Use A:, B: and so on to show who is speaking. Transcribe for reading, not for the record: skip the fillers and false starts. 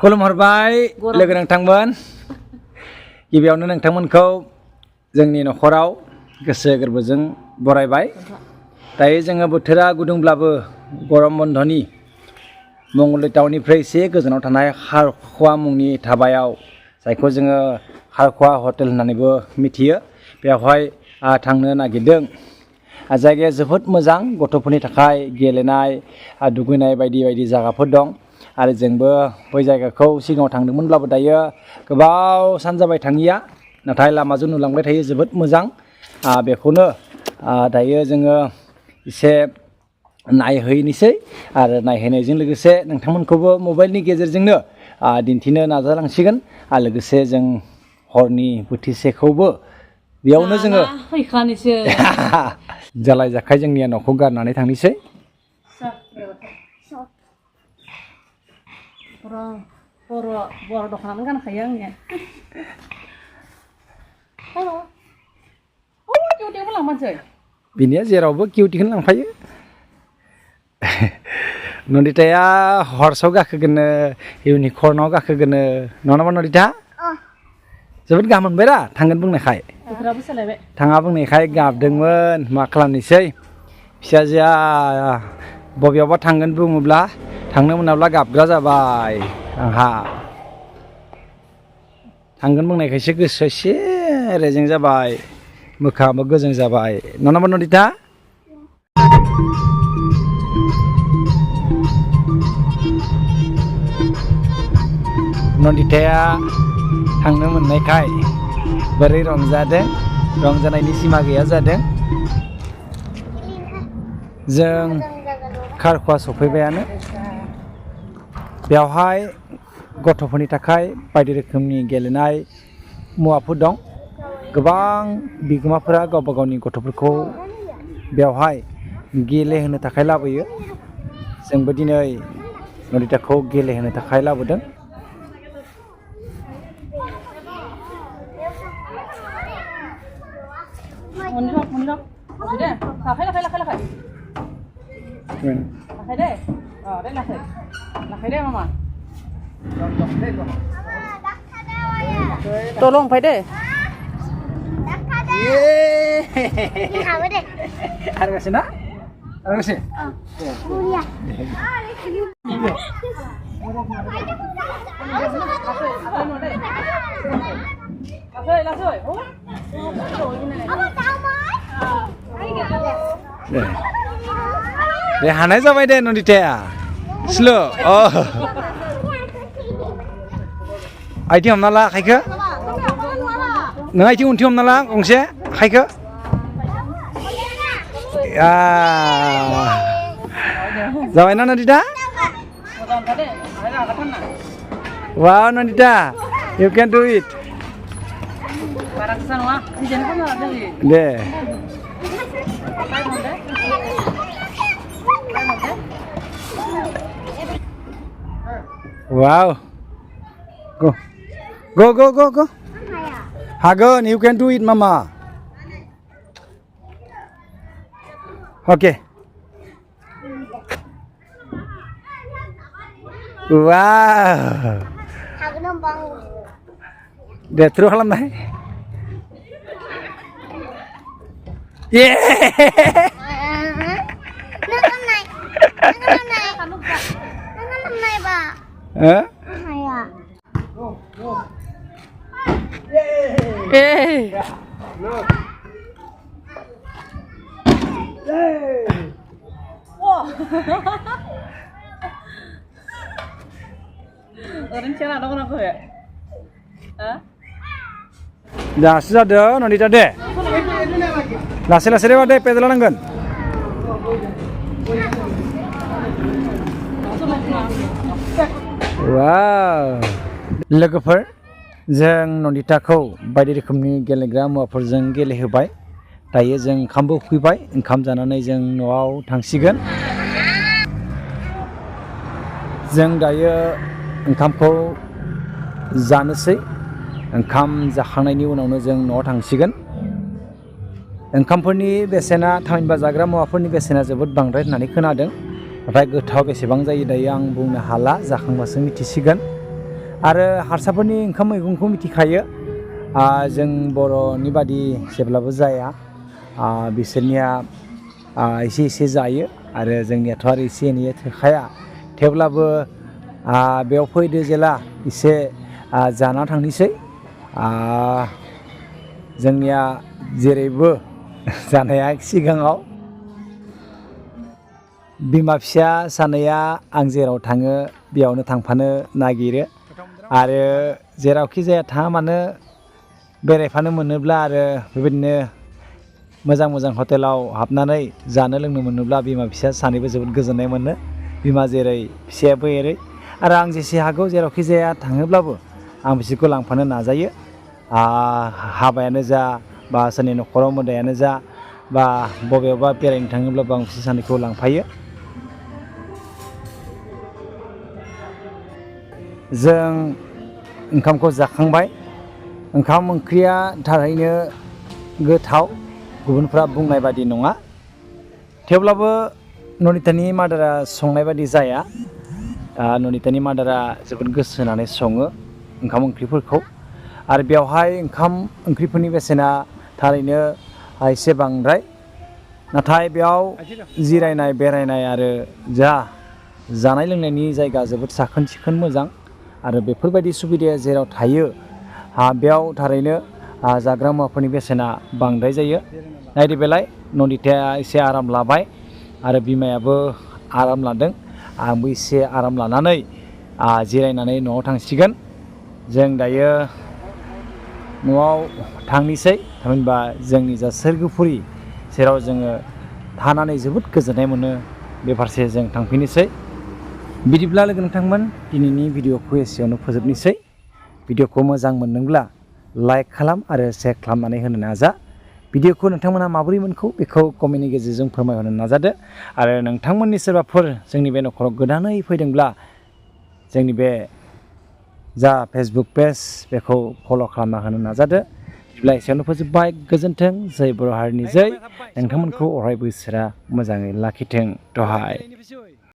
A: खुलुमहरबाय लोगो नोंथांमोन गिबियावनो नोंथांमोनखौ जोंनि नखराव गोसो गोरबोजों बरायबाय दायो जोङो बोथोरा गुदुंब्लाबो गरम बन्दनि मंगलदैतावनिफ्राय एसे गोजानाव थानाय खारखुवा मुंनि धाबायाव जायखौ जोङो खारखुवा हटेल होननानैबो मिथियो बेवहाय थांनो नागिरदों जायगाया जोबोद मोजां गथ'फोरनि थाखाय गेलेनाय दुगैनाय बायदि बायदि जायगाफोर दं आरो जोंबो बै जायगाखौ सिगाङाव थांदोंमोनब्लाबो दायो गोबाव सान जाबाय थाङिया नाथाय लामाजों नुलांबाय थायो जोबोद मोजां बेखौनो दायो जोङो एसे नायहैनोसै आरो नायहैनायजों लोगोसे नोंथांमोनखौबो मबाइलनि गेजेरजोंनो दिन्थिनो नाजालांसिगोन आरो लोगोसे जों हरनि बोथिसेखौबो बेयावनो जोङो जालाय जाखाय जोंनिया न'खौ गारनानै थांनोसै बर' दख'नानो गानखायो आंनिया बिनिया जेरावबो किउटिखौनो लांफायो नन्दिताया हर्सआव गाखोगोननो इउनिकर्नआव गाखोगोननो नङा नामा नन्दिता जोबोद गाहाम मोनबायरा थांगोन बुंनायखाय थाङा बुंनायखाय गाबदोंमोन मा खालामनोसै फिसाजोआ बबेयावबा थांगोन बुङोब्ला थांनो मोनाब्ला गाबग्रा जाबाय आंहा थांगोन बुंनायखायसो गोसोआ एसे रेजें जाबाय मोखाङाबो गोजों जाबाय नङा नामा नन्दिता नन्दिताया थांनो मोननायखाय बोरै रंजादों रंजानायनि सिमा गैया जादों जों खारखुवा सफैबायानो बेवहाय गथ'फोरनि थाखाय बायदि रोखोमनि गेलेनाय मुवाफोर दं गोबां बिगोमाफोरा गावबा गावनि गथ'फोरखौ बेवहाय गेलेहोनो थाखाय लाबोयो जोंबो दिनै नन्दिताखौ गेलेहोनो थाखाय लाबोदों
B: tolong phải deh
A: ada nggak sih nak ada nggak sih deh hanai जाबाय deh नन्दिताया slow oh आइथिं हमना ला आखाइखौ नों आइथिं उनथिं हमना ला गंसे आखाइखौ जाबायना Nandita wow Nandita you can do it deh wow go Hagen you can do it mama okay wow deh terus खालामनाय yeah
B: rencana dong aku ya
A: दासो जादों नन्दिता दे लासै लासै दे दे पेदेल लानांगोन वाव लोगोफोर जों नन्दिताखौ बायदि रोखोमनि गेलेग्रा मुवाफोरजों गेलेहोबाय दायो जों ओंखामबो उखैबाय ओंखाम जानानै जों न'आव थांसिगोन जों दायो ओंखामखौ जानोसै ओंखाम जाखांनायनि उनावनो जों न'आव थांसिगोन ओंखामफोरनि बेसेना थामहिनबा जाग्रा मुवाफोरनि बेसेना जोबोद बांद्राय होननानै खोनादों नाथाय गोथाव बेसेबां जायो दायो आं बुंनो हाला जाखांबासो मिथिसिगोन आरो हारसाफोरनि ओंखाम मैगंखौ मिथिखायो जों बर'नि बादि जेब्लाबो जाया बिसोरनिया एसे एसे जायो आरो जोंनियाथ' आरो एसे एनैया थोखाया थेवब्लाबो बेयाव फैदो जेला एसे जाना थांनोसै जोंनिया जेरैबो जानाया सिगाङाव बिमा फिसा सानैया आं जेराव थाङो बेयावनो थांफानो नागिरो आरो जेरावखि जाया थाङा मानो बेरायफानो मोनोब्ला आरो बेबायदिनो मोजां मोजां हटेलाव हाबनानै जानो लोंनो मोनोब्ला बिमा फिसा सानैबो जोबोद गोजोननाय मोनो बिमा जेरै फिसायाबो एरै आरो आं जेसे हागौ जेरावखि जाया थाङोब्लाबो आं बिसोरखौ लांफानो नाजायो हाबायानो जा बा सोरनि न'खराव मोदायानो जा बा बबेयावबा बेरायनो थाङोब्लाबो आं बिसोर सानैखौ लांफायो जों ओंखामखौ जाखांबाय ओंखाम ओंख्रिया थारैनो गोथाव गुबुनफ्रा बुंनाय बादि नङा थेवब्लाबो नन्दितानि मादारा संनाय बादि जाया नन्दितानि मादारा जोबोद गोसो होनानै सङो ओंखाम ओंख्रिफोरखौ आरो बेवहाय ओंखाम ओंख्रिफोरनि बेसेना थारैनो एसे बांद्राय नाथाय बेयाव जिरायनाय बेरायनाय आरो जानाय लोंनायनि जायगा जोबोद साखोन सिखोन मोजां आरो बेफोरबायदि सुबिदाया जेराव थायो बेयाव थारैनो जाग्रा मुवाफोरनि बेसेना बांद्राय जायो नायदो बेलाय नन्दिताया एसे आराम लाबाय आरो बिमायाबो आराम लादों आंबो एसे आराम लानानै जिरायनानै न'आव थांसिगोन जों दायो न'आव थांनोसै थामहिनबा जोंनि जा सोरगोफुरि जेराव जोङो थानानै जोबोद गोजोननाय मोनो बे फारसे जों थांफिननोसै बिदिब्ला लोगो नोंथांमोन दिनैनि भिडिअखौ एसेयावनो फोजोबनोसै भिडिअखौ मोजां मोनदोंब्ला लाइक खालाम आरो शेयार खालामनानै होनो नाजा भिडिअखौ नोंथांमोना माबोरै मोनखौ बेखौ कमेन्टनि गेजेरजों फोरमायहरनो नाजादो आरो नोंथांमोननि सोरबाफोर जोंनि बे न'खराव गोदानै फैदोंब्ला जोंनि बे जा फेसबुक पेज बेखौ फल' खालामना होनो नाजादो बिदिब्ला एसेयावनो फोजोबबाय गोजोन्थों जै बर' हारिनि जै नोंथांमोनखौ अरायबो इसोरा मोजाङै लाखिथों दहाय